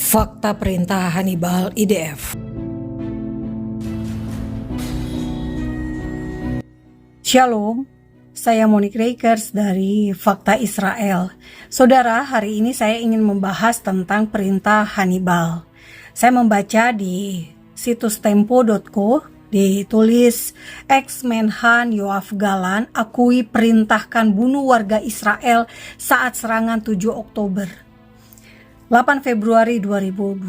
Fakta Perintah Hannibal IDF. Shalom, saya Monique Rakers dari Fakta Israel. Saudara, hari ini saya ingin membahas tentang perintah Hannibal. Saya membaca di situs tempo.co, ditulis ex-Menhan Yoav Galan akui perintahkan bunuh warga Israel saat serangan 7 Oktober. 8 Februari 2025.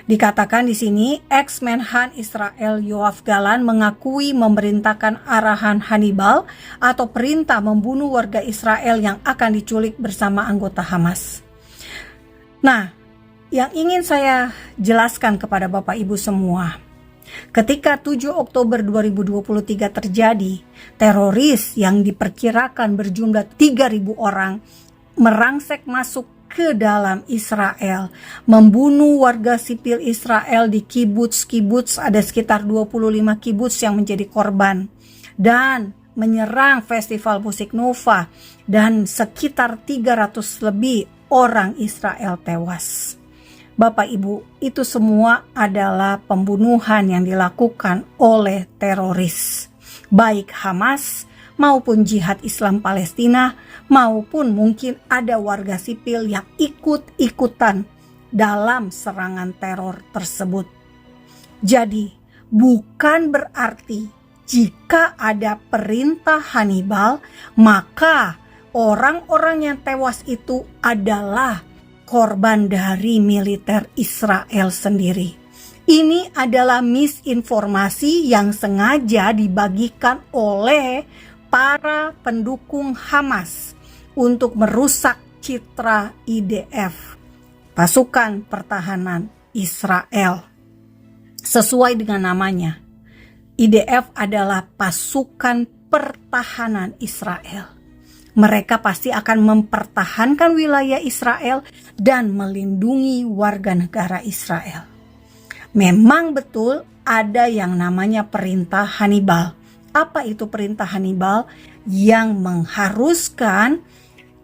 Dikatakan di sini, ex-Menhan Israel Yoav Galan mengakui memerintahkan arahan Hannibal atau perintah membunuh warga Israel yang akan diculik bersama anggota Hamas. Nah, yang ingin saya jelaskan kepada Bapak Ibu semua, ketika 7 Oktober 2023 terjadi, teroris yang diperkirakan berjumlah 3.000 orang merangsek masuk ke dalam Israel, membunuh warga sipil Israel di kibuts-kibuts, ada sekitar 25 kibuts yang menjadi korban, dan menyerang festival musik Nova, dan sekitar 300 lebih orang Israel tewas. Bapak Ibu, itu semua adalah pembunuhan yang dilakukan oleh teroris, baik Hamas maupun Jihad Islam Palestina, maupun mungkin ada warga sipil yang ikut-ikutan dalam serangan teror tersebut. Jadi, bukan berarti jika ada perintah Hannibal, maka orang-orang yang tewas itu adalah korban dari militer Israel sendiri. Ini adalah misinformasi yang sengaja dibagikan oleh para pendukung Hamas untuk merusak citra IDF, Pasukan Pertahanan Israel. Sesuai dengan namanya, IDF adalah Pasukan Pertahanan Israel. Mereka pasti akan mempertahankan wilayah Israel dan melindungi warga negara Israel. Memang betul ada yang namanya perintah Hannibal. Apa itu perintah Hannibal? Yang mengharuskan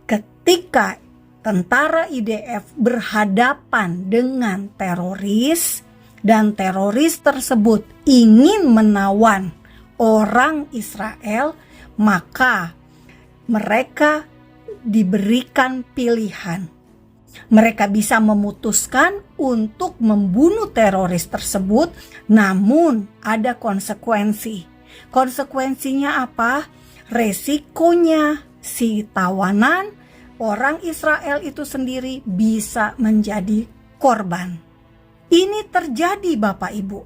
ketika tentara IDF berhadapan dengan teroris dan teroris tersebut ingin menawan orang Israel, maka mereka diberikan pilihan. Mereka bisa memutuskan untuk membunuh teroris tersebut, namun ada konsekuensi. Konsekuensinya apa? Resikonya si tawanan orang Israel itu sendiri bisa menjadi korban. Ini terjadi Bapak Ibu.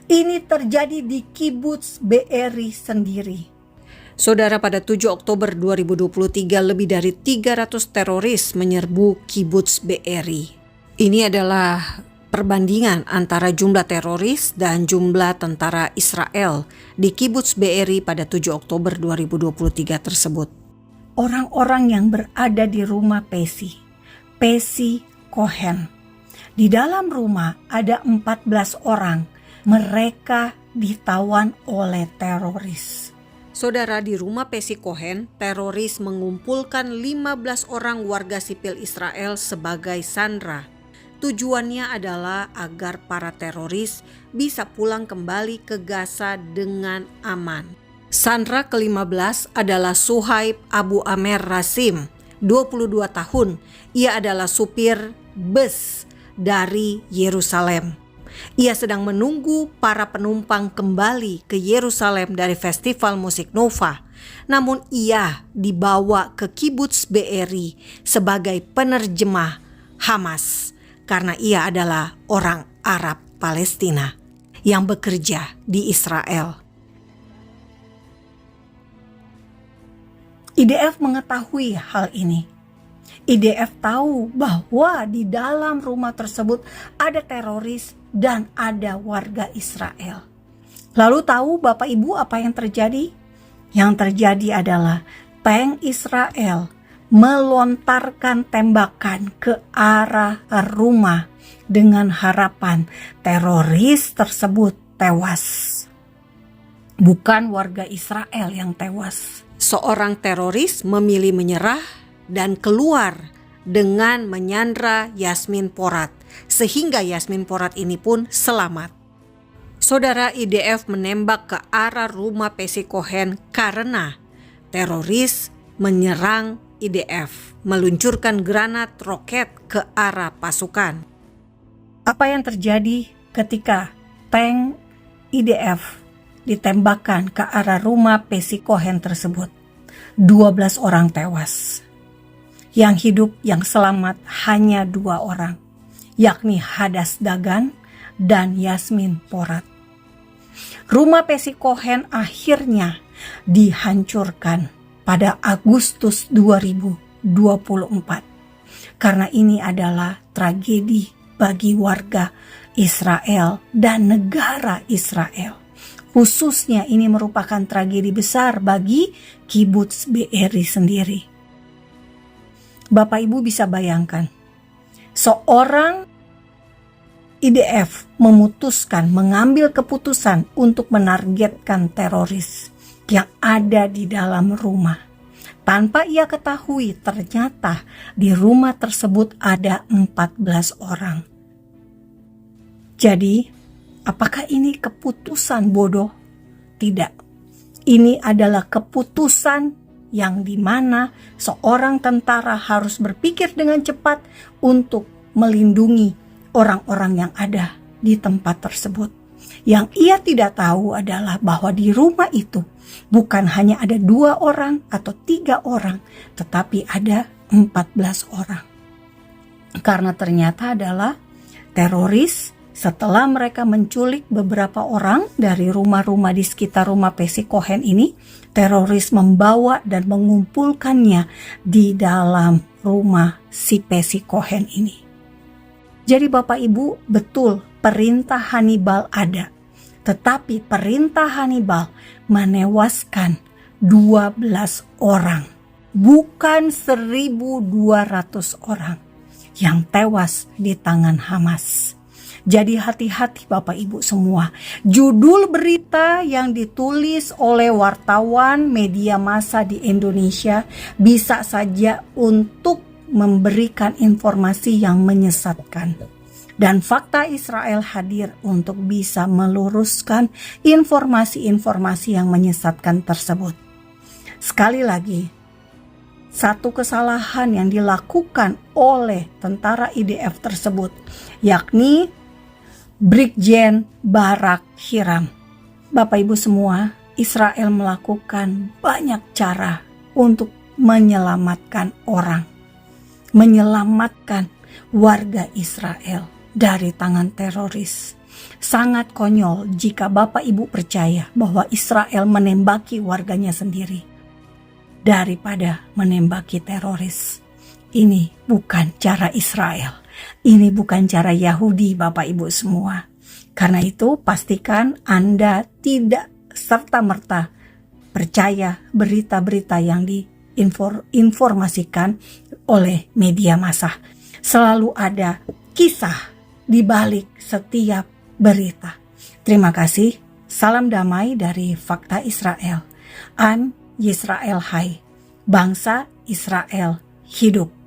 Ini terjadi di kibuts Be'eri sendiri. Saudara, pada 7 Oktober 2023 lebih dari 300 teroris menyerbu kibuts Be'eri. Ini adalah perbandingan antara jumlah teroris dan jumlah tentara Israel di kibuts Be'eri pada 7 Oktober 2023 tersebut. Orang-orang yang berada di rumah Pesi Cohen. Di dalam rumah ada 14 orang. Mereka ditawan oleh teroris. Saudara, di rumah Pesi Cohen, teroris mengumpulkan 15 orang warga sipil Israel sebagai sandera. Tujuannya adalah agar para teroris bisa pulang kembali ke Gaza dengan aman. Sandera ke-15 adalah Suhaib Abu Amer Rasim, 22 tahun. Ia adalah supir bus dari Yerusalem. Ia sedang menunggu para penumpang kembali ke Yerusalem dari festival musik Nova. Namun ia dibawa ke kibuts Be'eri sebagai penerjemah Hamas, karena ia adalah orang Arab Palestina yang bekerja di Israel. IDF mengetahui hal ini. IDF tahu bahwa di dalam rumah tersebut ada teroris dan ada warga Israel. Lalu tahu Bapak Ibu apa yang terjadi? Yang terjadi adalah tank Israel melontarkan tembakan ke arah rumah dengan harapan teroris tersebut tewas. Bukan warga Israel yang tewas. Seorang teroris memilih menyerah dan keluar dengan menyandra Yasmin Porat, sehingga Yasmin Porat ini pun selamat. Saudara, IDF menembak ke arah rumah Pessi Cohen karena teroris menyerang IDF, meluncurkan granat roket ke arah pasukan. Apa yang terjadi ketika tank IDF ditembakkan ke arah rumah Pessi Cohen tersebut? 12 orang tewas. Yang hidup, yang selamat hanya 2 orang, yakni Hadas Dagan dan Yasmin Porat. Rumah Pessi Cohen akhirnya dihancurkan pada Agustus 2024. Karena ini adalah tragedi bagi warga Israel dan negara Israel. Khususnya ini merupakan tragedi besar bagi Kibbutz Be'eri sendiri. Bapak Ibu bisa bayangkan, seorang IDF memutuskan, mengambil keputusan untuk menargetkan teroris yang ada di dalam rumah. Tanpa ia ketahui, ternyata di rumah tersebut ada 14 orang. Jadi, apakah ini keputusan bodoh? Tidak. Ini adalah keputusan yang dimana seorang tentara harus berpikir dengan cepat untuk melindungi orang-orang yang ada di tempat tersebut. Yang ia tidak tahu adalah bahwa di rumah itu bukan hanya ada 2 orang atau 3 orang, tetapi ada 14 orang. Karena ternyata adalah teroris, setelah mereka menculik beberapa orang dari rumah-rumah di sekitar rumah Pessi Cohen ini, teroris membawa dan mengumpulkannya di dalam rumah si Pessi Cohen ini. Jadi Bapak Ibu, betul perintah Hannibal ada. Tetapi perintah Hannibal menewaskan 12 orang. Bukan 1.200 orang yang tewas di tangan Hamas. Jadi hati-hati Bapak Ibu semua. Judul berita yang ditulis oleh wartawan media massa di Indonesia bisa saja untuk memberikan informasi yang menyesatkan. Dan fakta Israel hadir untuk bisa meluruskan informasi-informasi yang menyesatkan tersebut. Sekali lagi, satu kesalahan yang dilakukan oleh tentara IDF tersebut, yakni Brigjen Barak Hiram. Bapak Ibu semua, Israel melakukan banyak cara untuk menyelamatkan orang, menyelamatkan warga Israel dari tangan teroris. Sangat konyol jika Bapak Ibu percaya bahwa Israel menembaki warganya sendiri daripada menembaki teroris. Ini bukan cara Israel. Ini bukan cara Yahudi, Bapak Ibu semua. Karena itu pastikan Anda tidak serta-merta percaya berita-berita yang diinformasikan oleh media massa. Selalu ada kisah di balik setiap berita. Terima kasih. Salam damai dari Fakta Israel. I'm Yisrael Hai. Bangsa Israel hidup.